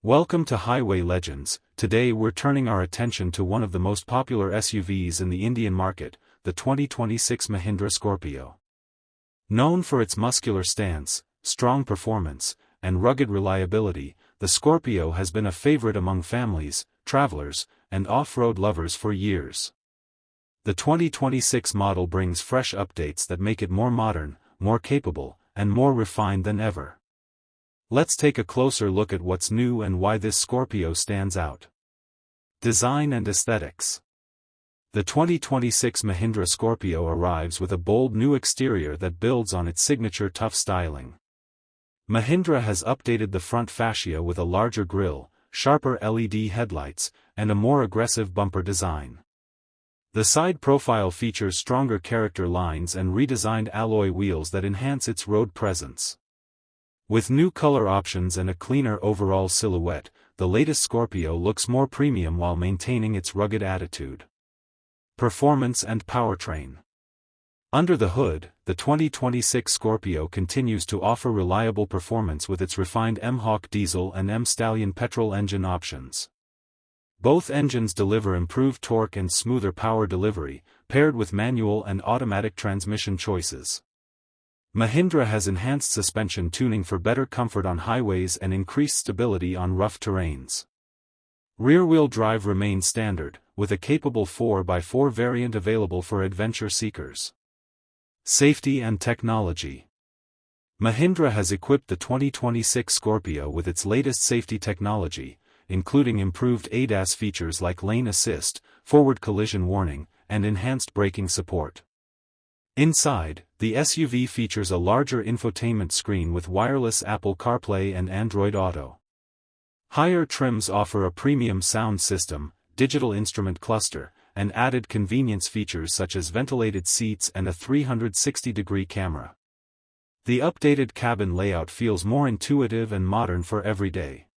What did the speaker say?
Welcome to Highway Legends. Today we're turning our attention to one of the most popular SUVs in the Indian market, the 2026 Mahindra Scorpio. Known for its muscular stance, strong performance, and rugged reliability, the Scorpio has been a favorite among families, travelers, and off-road lovers for years. The 2026 model brings fresh updates that make it more modern, more capable, and more refined than ever. Let's take a closer look at what's new and why this Scorpio stands out. Design and aesthetics. The 2026 Mahindra Scorpio arrives with a bold new exterior that builds on its signature tough styling. Mahindra has updated the front fascia with a larger grille, sharper LED headlights, and a more aggressive bumper design. The side profile features stronger character lines and redesigned alloy wheels that enhance its road presence. With new color options and a cleaner overall silhouette, the latest Scorpio looks more premium while maintaining its rugged attitude. Performance and powertrain. Under the hood, the 2026 Scorpio continues to offer reliable performance with its refined M-Hawk diesel and M-Stallion petrol engine options. Both engines deliver improved torque and smoother power delivery, paired with manual and automatic transmission choices. Mahindra has enhanced suspension tuning for better comfort on highways and increased stability on rough terrains. Rear-wheel drive remains standard, with a capable 4x4 variant available for adventure seekers. Safety and technology. Mahindra has equipped the 2026 Scorpio with its latest safety technology, including improved ADAS features like lane assist, forward collision warning, and enhanced braking support. Inside, the SUV features a larger infotainment screen with wireless Apple CarPlay and Android Auto. Higher trims offer a premium sound system, digital instrument cluster, and added convenience features such as ventilated seats and a 360-degree camera. The updated cabin layout feels more intuitive and modern for every day.